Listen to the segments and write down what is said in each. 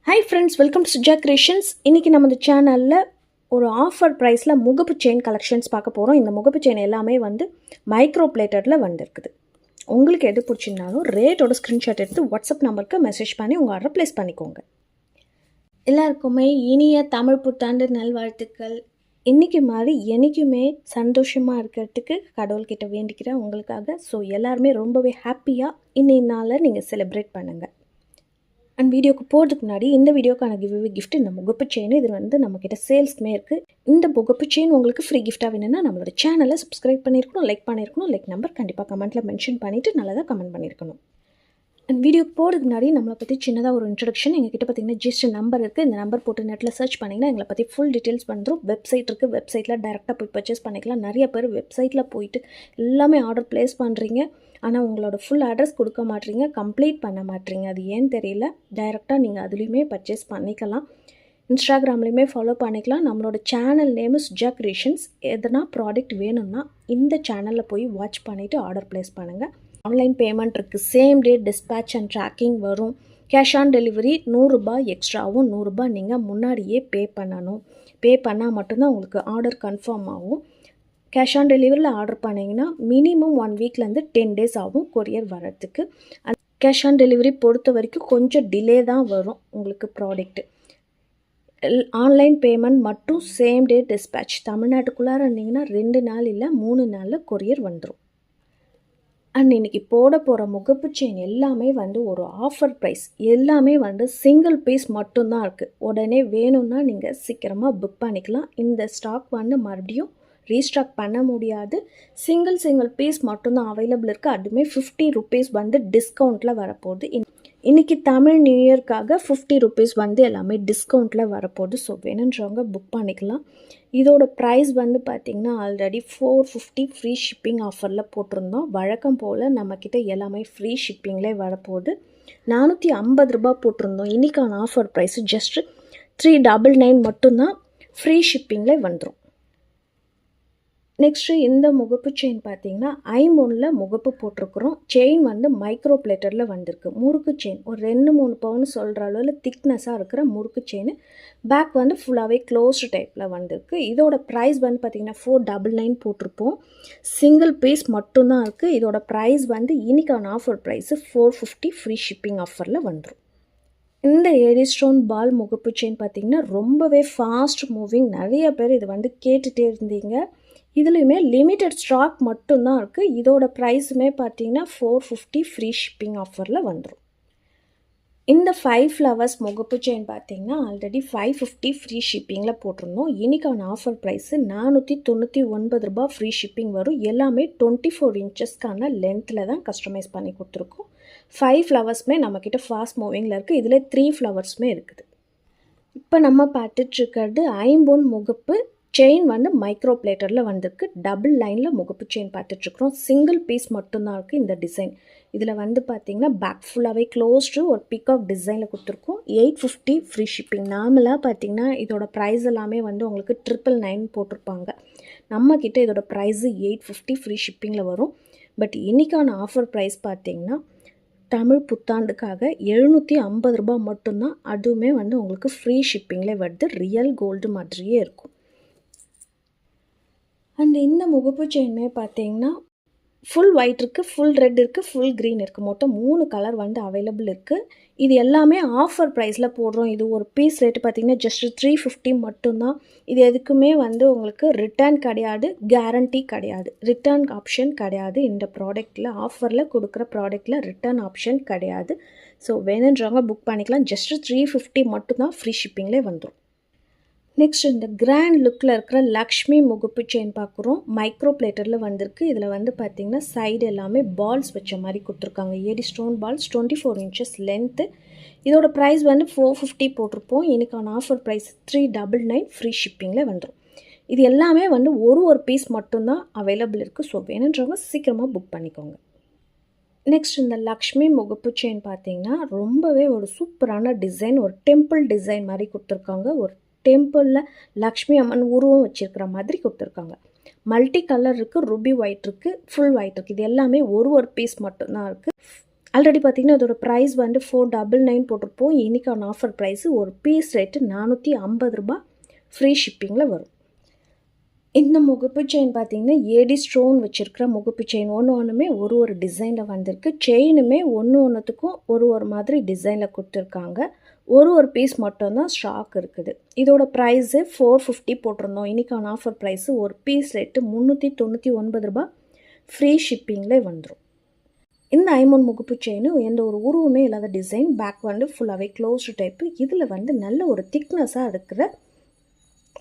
Hi friends, welcome to Suja Creations. இன்னைக்கு நம்ம இந்த சேனல்ல ஒரு ஆஃபர் பிரைஸ்ல முகப்பு செயின் கலெக்ஷன்ஸ் பார்க்க போறோம். இந்த முகப்பு செயின் எல்லாமே வந்து மைக்ரோ பிளேட்டட்ல வந்திருக்குது. உங்களுக்கு எது பிடிச்சிருந்தாலும் ரேட்டோட ஸ்கிரீன்ஷாட் எடுத்து வாட்ஸ்அப் நம்பருக்கு மெசேஜ் பண்ணி உங்க ஆர்டர் பிளேஸ் பண்ணிக்கோங்க. எல்லாருக்குமே இனிய தமிழ் புத்தாண்டு நல்வாழ்த்துக்கள். இன்னைக்கு மாதிரி என்னைக்குமே சந்தோஷமா இருக்கிறதுக்கு கடவுள்கிட்ட வேண்டிக்கிறேன் உங்களுக்காக. ஸோ எல்லாருமே ரொம்பவே ஹாப்பியா இன்னைய நாளை நீங்க செலிப்ரேட் பண்ணுங்க. அண்ட் வீடியோக்கு போகிறதுக்கு முன்னாடி இந்த வீடியோக்கான கிவ்வே கிஃப்ட் இந்த முகப்பு செயின் இது வந்து நம்மக்கிட்ட சேல்ஸ்க்குமே இருக்குது. இந்த முகப்பு செயின் உங்களுக்கு ஃப்ரீ கிஃப்டாக வேணும்னா நம்மளோட சேனலை சப்ஸ்கிரைப் பண்ணியிருக்கணும், லைக் பண்ணியிருக்கணும். லைக் நம்பர் கண்டிப்பாக கமெண்ட்டில் மென்ஷன் பண்ணிவிட்டு நல்லதாக கமெண்ட் பண்ணியிருக்கணும். அண்ட் வீடியோக்கு போகிறதுக்கு முன்னாடி நம்மளை பற்றி சின்னதாக ஒரு இன்ட்ரடக்ஷன். எங்ககிட்ட பார்த்தீங்கன்னா ஜஸ்ட் நம்பர் இருக்குது. இந்த நம்பர் போட்டு நெட்டில் சர்ச் பண்ணிங்கன்னா எங்களை பற்றி ஃபுல் டீட்டெயில்ஸ் வந்துடும். வெப்சைட் இருக்குது, வெப்சைட்டில் டேரெக்டாக போய் பர்ச்சேஸ் பண்ணிக்கலாம். நிறைய பேர் வெப்சைட்டில் போயிட்டு எல்லாமே ஆர்டர் ப்ளேஸ் பண்ணுறீங்க, ஆனால் உங்களோட ஃபுல் அட்ரஸ் கொடுக்க மாட்டீங்க, கம்ப்ளீட் பண்ண மாட்டீங்க. அது ஏன்னு தெரியல. டைரெக்டாக நீங்கள் அதுலேயுமே பர்ச்சேஸ் பண்ணிக்கலாம். இன்ஸ்டாகிராம்லேயுமே ஃபாலோ பண்ணிக்கலாம். நம்மளோட சேனல் நேமு சுஜா கிரியேஷன்ஸ். எதனா ப்ராடக்ட் வேணும்னா இந்த சேனலில் போய் வாட்ச் பண்ணிவிட்டு ஆர்டர் ப்ளேஸ் பண்ணுங்கள். ஆன்லைன் பேமெண்ட் இருக்குது, same day dispatch and tracking வரும். கேஷ் ஆன் டெலிவரி 100 ரூபாய் எக்ஸ்ட்ராவும் 100 ரூபாய் நீங்கள் முன்னாடியே பே பண்ணணும். பே பண்ணால் மட்டும்தான் உங்களுக்கு ஆர்டர் கன்ஃபார்ம் ஆகும். கேஷ் ஆன் டெலிவரியில் ஆர்டர் பண்ணிங்கன்னா மினிமம் 1 வீக்லேருந்து 10 டேஸ் ஆகும் கொரியர் வரத்துக்கு. கேஷ் ஆன் டெலிவரி பொறுத்த வரைக்கும் கொஞ்சம் டிலே தான் வரும் உங்களுக்கு ப்ராடக்ட்டு. ஆன்லைன் பேமெண்ட் மட்டும் சேம் டே டிஸ்பேட்ச். தமிழ்நாட்டுக்குள்ளார இருந்தீங்கன்னா 2 நாள் இல்லை 3 நாளில் கொரியர் வந்துடும். அண்ட் இன்றைக்கி போட போகிற முகப்பு செயின் எல்லாமே வந்து ஒரு ஆஃபர் ப்ரைஸ். எல்லாமே வந்து சிங்கிள் பீஸ் மட்டும்தான் இருக்குது. உடனே வேணும்னா நீங்கள் சீக்கிரமாக புக் பண்ணிக்கலாம். இந்த ஸ்டாக் வந்து மறுபடியும் ரீஸ்டாக் பண்ண முடியாது. சிங்கிள் பீஸ் மட்டும்தான் அவைலபிள் இருக்குது. அதுவுமே 50 ருபீஸ் வந்து டிஸ்கவுண்ட்டில் வரப்போகுது. இன்றைக்கி தமிழ் நியூ இயர்க்காக 50 ருபீஸ் வந்து எல்லாமே டிஸ்கவுண்ட்டில் வரப்போகுது. ஸோ வேணுன்றவங்க புக் பண்ணிக்கலாம். இதோட ப்ரைஸ் வந்து பார்த்திங்கன்னா ஆல்ரெடி 450 ஃப்ரீ ஷிப்பிங் ஆஃபரில் போட்டிருந்தோம். வழக்கம் போல் நம்மக்கிட்ட எல்லாமே ஃப்ரீ ஷிப்பிங்லேயே வரப்போகுது. 450 ரூபா போட்டிருந்தோம். இன்றைக்கான ஆஃபர் ப்ரைஸு ஜஸ்ட்டு 399 மட்டும்தான் ஃப்ரீ ஷிப்பிங்கில் வந்துடும். நெக்ஸ்ட்டு இந்த முகப்பு செயின் பார்த்தீங்கன்னா ஐம்பொன்னில் முகப்பு போட்டிருக்கிறோம். செயின் வந்து மைக்ரோ பிளேட்டரில் வந்திருக்கு. முறுக்கு செயின் ஒரு 2-3 பவுன் சொல்கிற அளவில் திக்னஸாக இருக்கிற முறுக்கு செயின். பேக் வந்து ஃபுல்லாகவே க்ளோஸ்டு டைப்பில் வந்திருக்கு. இதோட ப்ரைஸ் வந்து பார்த்திங்கன்னா 499 போட்டிருப்போம். சிங்கிள் பீஸ் மட்டும்தான் இருக்குது. இதோட ப்ரைஸ் வந்து இன்றைக்கான ஆஃபர் ப்ரைஸு 450 ஃப்ரீ ஷிப்பிங் ஆஃபரில் வந்துடும். இந்த ஏடி ஸ்டோன் பால் முகப்பு செயின் பார்த்திங்கன்னா ரொம்பவே ஃபாஸ்ட் மூவிங். நிறைய பேர் இது வந்து கேட்டுகிட்டே இருந்தீங்க. இதுலேயுமே லிமிட்டட் ஸ்டாக் மட்டும்தான் இருக்குது. இதோட ப்ரைஸுமே பார்த்தீங்கன்னா 450 ஃப்ரீ ஷிப்பிங் ஆஃபரில் வந்துடும். இந்த 5 ஃப்ளவர்ஸ் முகப்பு செயின் பார்த்தீங்கன்னா ஆல்ரெடி 550 ஃப்ரீ ஷிப்பிங்கில் போட்டிருந்தோம். இன்றைக்கான ஆஃபர் ப்ரைஸு 499 ரூபாய் ஃப்ரீ ஷிப்பிங் வரும். எல்லாமே 24 இன்ச்சஸ்க்கான லென்த்தில் தான் கஸ்டமைஸ் பண்ணி கொடுத்துருக்கோம். 5 ஃப்ளவர்ஸுமே நம்மக்கிட்ட ஃபாஸ்ட் மூவிங்கில் இருக்குது. இதில் 3 ஃப்ளவர்ஸுமே இருக்குது. இப்போ நம்ம பார்த்துட்ருக்கிறது ஐம்பொன் முகப்பு செயின் வந்து மைக்ரோ பிளேட்டரில் வந்திருக்கு. டபுள் லைனில் முகப்பு செயின் பார்த்துட்ருக்குறோம். சிங்கிள் பீஸ் மட்டும்தான் இருக்குது இந்த டிசைன். இதில் வந்து பார்த்திங்கன்னா பேக் ஃபுல்லாகவே க்ளோஸ்டு ஒரு பிகாக் டிசைனில் கொடுத்துருக்கோம். 850 ஃப்ரீ ஷிப்பிங். நார்மலாக பார்த்திங்கன்னா இதோட ப்ரைஸ் எல்லாமே வந்து உங்களுக்கு 999 போட்டிருப்பாங்க. நம்மக்கிட்ட இதோட ப்ரைஸு 850 ஃப்ரீ ஷிப்பிங்கில் வரும். பட் இன்றைக்கான ஆஃபர் ப்ரைஸ் பார்த்திங்கன்னா தமிழ் புத்தாண்டுக்காக 750 ரூபாய் மட்டும்தான். அதுவுமே வந்து உங்களுக்கு ஃப்ரீ ஷிப்பிங்கில் வருது. ரியல் கோல்டு மாதிரியே இருக்கும். அண்ட் இந்த முகப்பு செயினுமே பார்த்தீங்கன்னா ஃபுல் ஒயிட் இருக்குது, ஃபுல் ரெட் இருக்குது, ஃபுல் க்ரீன் இருக்குது. மொத்தம் 3 கலர் வந்து அவைலபிள் இருக்குது. இது எல்லாமே ஆஃபர் ப்ரைஸில் போடுறோம். இது ஒரு பீஸ் ரேட்டு பார்த்திங்கன்னா ஜஸ்ட்டு 350 மட்டும்தான். இது எதுக்குமே வந்து உங்களுக்கு ரிட்டர்ன் கிடையாது, கேரண்டி கிடையாது. ரிட்டர்ன் ஆப்ஷன் கிடையாது. இந்த ப்ராடக்ட்டில் ஆஃபரில் கொடுக்குற ப்ராடக்ட்டில் ரிட்டர்ன் ஆப்ஷன் கிடையாது. ஸோ வேணுன்றவங்க புக் பண்ணிக்கலாம். ஜஸ்ட்டு 350 மட்டும்தான் ஃப்ரீ ஷிப்பிங்லேயே வந்துடும். நெக்ஸ்ட் இந்த கிராண்ட் லுக்கில் இருக்கிற லக்ஷ்மி முகப்பு செயின் பார்க்குறோம். மைக்ரோ பிளேட்டரில் வந்திருக்கு. இதில் வந்து பார்த்திங்கன்னா சைடு எல்லாமே பால்ஸ் வச்ச மாதிரி கொடுத்துருக்காங்க. AD stone balls 24 inches length. இதோட ப்ரைஸ் வந்து 450 போட்டிருப்போம். இன்றைக்கான ஆஃபர் ப்ரைஸ் 399 ஃப்ரீ ஷிப்பிங்கில் வந்துடும். இது எல்லாமே வந்து ஒரு பீஸ் மட்டும்தான் அவைலபிள் இருக்குது. ஸோ வேணுன்றவங்க சீக்கிரமாக புக் பண்ணிக்கோங்க. நெக்ஸ்ட் இந்த லக்ஷ்மி முகப்பு செயின் பார்த்திங்கன்னா ரொம்பவே ஒரு சூப்பரான டிசைன். ஒரு டெம்பிள் டிசைன் மாதிரி கொடுத்துருக்காங்க. ஒரு டெம்பிளில் லக்ஷ்மி அம்மன் உருவம் வச்சுருக்கிற மாதிரி கொடுத்துருக்காங்க. மல்டி கலர் இருக்குது, ருபி ஒயிட் இருக்குது, ஃபுல் ஒயிட் இருக்குது. இது எல்லாமே ஒரு பீஸ் மட்டும்தான் இருக்குது. ஆல்ரெடி பார்த்தீங்கன்னா இதோட ப்ரைஸ் வந்து 499 போட்டிருப்போம். இன்றைக்கான ஆஃபர் ப்ரைஸு ஒரு பீஸ் ரேட்டு 450 ரூபாய், ஃப்ரீ ஷிப்பிங்கில் வரும். இந்த முகப்பு செயின் பார்த்தீங்கன்னா ஏடி ஸ்டோன் வச்சுருக்கிற முகப்பு செயின் ஒன்றுமே ஒரு டிசைனில் வந்திருக்கு. செயினுமே ஒன்றுத்துக்கும் ஒரு மாதிரி டிசைனில் கொடுத்துருக்காங்க. ஒரு பீஸ் மட்டும்தான் ஸ்டாக் இருக்குது. இதோட ப்ரைஸு 450 போட்டிருந்தோம். இன்றைக்கான ஆஃபர் ப்ரைஸு ஒரு பீஸ் ரேட்டு 399 ரூபாய், ஃப்ரீ ஷிப்பிங்கில் வந்துடும். இந்த ஐமோன் முகப்பு செயின் எந்த ஒரு உருவமே இல்லாத டிசைன், பேக் வந்து ஃபுல்லாகவே க்ளோஸ்டு டைப்பு. இதில் வந்து நல்ல ஒரு திக்னஸாக இருக்கிற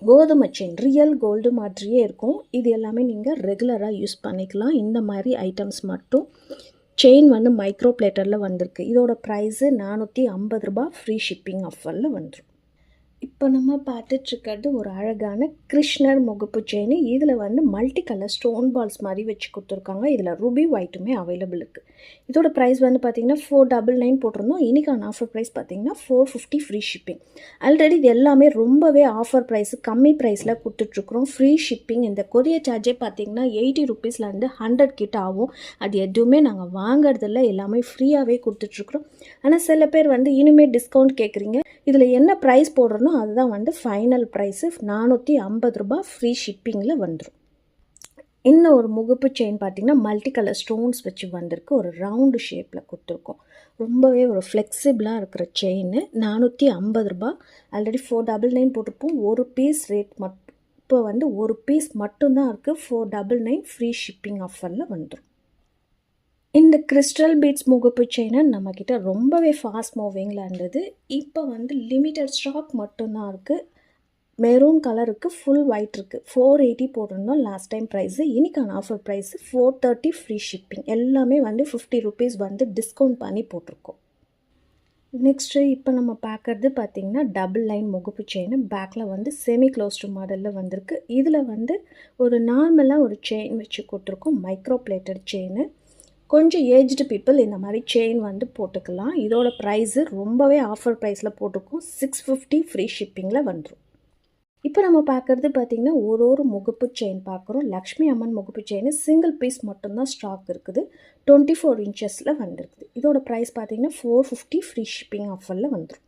கோதுமை செயின், ரியல் கோல்டு மாதிரியே இருக்கும். இது எல்லாமே நீங்கள் ரெகுலராக யூஸ் பண்ணிக்கலாம். இந்த மாதிரி ஐட்டம்ஸ் மட்டும். செயின் வந்து மைக்ரோ பிளேட்டரில் வந்திருக்கு. இதோட ப்ரைஸு 450 ரூபாய், ஃப்ரீ ஷிப்பிங் ஆஃபரில் வந்துடும். இப்போ நம்ம பார்த்துட்ருக்கிறது ஒரு அழகான கிருஷ்ணர் முகப்பு செயின். இதில் வந்து மல்டி கலர் ஸ்டோன் பால்ஸ் மாதிரி வச்சு கொடுத்துருக்காங்க. இதில் ரூபி ஒயிட்டுமே அவைலபிள் இருக்குது. இதோட ப்ரைஸ் வந்து பார்த்திங்கன்னா 499 போட்டிருந்தோம். இன்றைக்கான ஆஃபர் ப்ரைஸ் பார்த்திங்கன்னா 450, ஃப்ரீ ஷிப்பிங். ஆல்ரெடி இது எல்லாமே ரொம்பவே ஆஃபர் ப்ரைஸு, கம்மி ப்ரைஸில் கொடுத்துட்ருக்குறோம். Free shipping. இந்த கொரியர் சார்ஜே பார்த்திங்கன்னா 80 ருபீஸ்லேருந்து 100 கிட்ட ஆகும். அது எதுவுமே நாங்கள் வாங்கிறதில்ல, எல்லாமே ஃப்ரீயாகவே கொடுத்துட்ருக்குறோம். ஆனால் சில பேர் வந்து இனிமேல் டிஸ்கவுண்ட் கேட்குறீங்க. இதில் என்ன ப்ரைஸ் போடுறனோ அதுதான் வந்து ஃபைனல் ப்ரைஸு 450 ரூபாய், ஃப்ரீ ஷிப்பிங்கில் வந்துடும். இன்னும் ஒரு முகப்பு செயின் பார்த்திங்கன்னா மல்டி கலர் ஸ்டோன்ஸ் வச்சு வந்திருக்கு. ஒரு ரவுண்டு ஷேப்பில் கொடுத்துருக்கோம். ரொம்பவே ஒரு ஃப்ளெக்சிபிளாக இருக்கிற செயின். 450 ரூபாய். ஆல்ரெடி 499 போட்டிருப்போம். ஒரு பீஸ் ரேட் மட்டும் இப்போ வந்து ஒரு பீஸ் மட்டும்தான் இருக்குது. 499, ஃப்ரீ ஷிப்பிங் ஆஃபரில் வந்துடும். இந்த கிறிஸ்டல் பீட்ஸ் முகப்பு செயினை நம்மக்கிட்ட ரொம்பவே ஃபாஸ்ட் மூவிங்கில் இருந்தது. இப்போ வந்து லிமிட்டட் ஸ்டாக் மட்டும்தான் இருக்குது. மெரூன் கலர் இருக்குது, ஃபுல் ஒயிட் இருக்குது. 480 போட்டிருந்தோம் லாஸ்ட் டைம் ப்ரைஸு. இன்றைக்கான ஆஃபர் ப்ரைஸு 430, ஃப்ரீ ஷிப்பிங். எல்லாமே வந்து 50 ருபீஸ் வந்து டிஸ்கவுண்ட் பண்ணி போட்டிருக்கோம். நெக்ஸ்ட்டு இப்போ நம்ம பார்க்குறது பார்த்திங்கன்னா டபுள் லைன் முகப்பு செயின். பேக்கில் வந்து செமி க்ளோஸ்டு மாடலில் வந்திருக்கு. இதில் வந்து ஒரு நார்மலாக ஒரு செயின் வச்சு கொடுத்துருக்கோம். Micro plated chain. கொஞ்சம் ஏஜ்டு பீப்புள் இந்த மாதிரி செயின் வந்து போட்டுக்கலாம். இதோட ப்ரைஸு ரொம்பவே ஆஃபர் ப்ரைஸில் போட்டிருக்கோம். 650, ஃப்ரீ ஷிப்பிங்கில் வந்துடும். இப்போ நம்ம பார்க்குறது பார்த்திங்கன்னா ஒரு முகப்பு செயின் பார்க்குறோம். லக்ஷ்மி அம்மன் முகப்பு செயின் சிங்கிள் பீஸ் மட்டும்தான் ஸ்டாக் இருக்குது. 24 இன்ச்சஸில் வந்திருக்குது. இதோட ப்ரைஸ் பார்த்திங்கன்னா 450, ஃப்ரீ ஷிப்பிங் ஆஃபரில் வந்துடும்.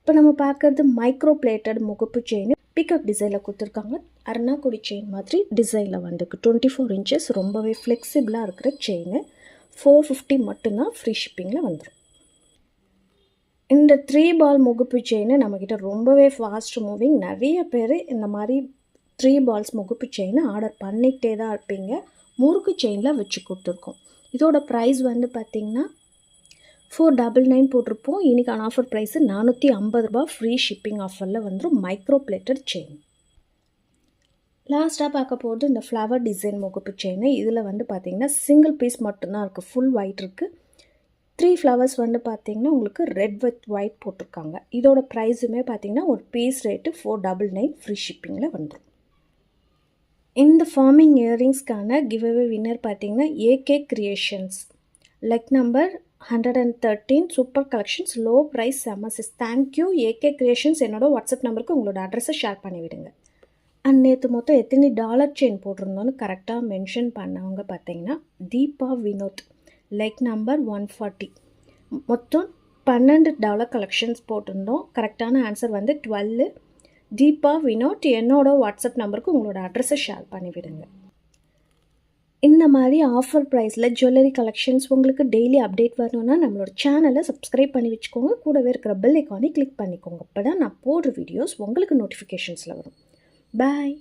இப்போ நம்ம பார்க்குறது மைக்ரோ பிளேட்டட் முகப்பு செயின். பிக்கப் டிசைனில் கொடுத்துருக்காங்க. அருணாக்குடி செயின் மாதிரி டிசைனில் வந்திருக்கு. 24 இன்ச்சஸ், ரொம்பவே ஃப்ளெக்சிபிளாக இருக்கிற செயின். 450 மட்டும்தான், ஃப்ரீ ஷிப்பிங்கில் வந்துடும். இந்த 3 பால் முகப்பு செயின் நம்மக்கிட்ட ரொம்பவே ஃபாஸ்ட் மூவிங். நிறைய பேர் இந்த மாதிரி 3 பால்ஸ் முகப்பு செயின் ஆர்டர் பண்ணிக்கிட்டே தான் இருப்பீங்க. முறுக்கு செயினில் வச்சு கொடுத்துருக்கோம். இதோட ப்ரைஸ் வந்து பார்த்திங்கன்னா 499 போட்டிருப்போம். இன்றைக்கான ஆஃபர் ப்ரைஸு 450 ரூபாய், ஃப்ரீ ஷிப்பிங் ஆஃபரில் வந்துடும். Micro plated chain. லாஸ்ட்டாக பார்க்க போகிறது இந்த ஃப்ளவர் டிசைன் முகப்பு செயின். இதில் வந்து பார்த்திங்கன்னா சிங்கிள் பீஸ் மட்டும்தான் இருக்குது. ஃபுல் ஒயிட் இருக்குது. 3 ஃப்ளவர்ஸ் வந்து பார்த்திங்கன்னா உங்களுக்கு ரெட் வித் ஒயிட் போட்டிருக்காங்க. இதோட ப்ரைஸுமே பார்த்திங்கன்னா ஒரு பீஸ் ரேட்டு 499, ஃப்ரீ ஷிப்பிங்கில் வந்துடும். இந்த ஃபார்மிங் இயரிங்ஸ்க்கான கிவ்அவே வின்னர் பார்த்திங்கன்னா ஏகே கிரியேஷன்ஸ். லெக் number 113, super collections, low price, செமசஸ். Thank you AK Creations. என்னோட வாட்ஸ்அப் நம்பருக்கு உங்களோட அட்ரஸை ஷேர் பண்ணிவிடுங்க. அண்ட் நேற்று மொத்தம் எத்தனை டாலர் செயின் போட்டிருந்தோன்னு கரெக்டாக மென்ஷன் பண்ணவங்க பார்த்தீங்கன்னா தீபா வினோத். Like number 140. மொத்தம் 12 டாலர் கலெக்ஷன்ஸ் போட்டிருந்தோம். கரெக்டான ஆன்சர் வந்து 12. தீபா வினோத். என்னோட வாட்ஸ்அப் நம்பருக்கு உங்களோட அட்ரஸை ஷேர் பண்ணிவிடுங்க. இந்த மாதிரி ஆஃபர் ப்ரைஸில் ஜுவல்லரி கலெக்ஷன்ஸ் உங்களுக்கு டெய்லி அப்டேட் வரணுன்னா நம்மளோட சேனலை சப்ஸ்கிரைப் பண்ணி வச்சுக்கோங்க. கூடவே இருக்கிற பெல் ஐக்கானை கிளிக் பண்ணிக்கோங்க. அப்போ தான் நான் போடுற வீடியோஸ் உங்களுக்கு நோட்டிஃபிகேஷன்ஸில் வரும். பாய்.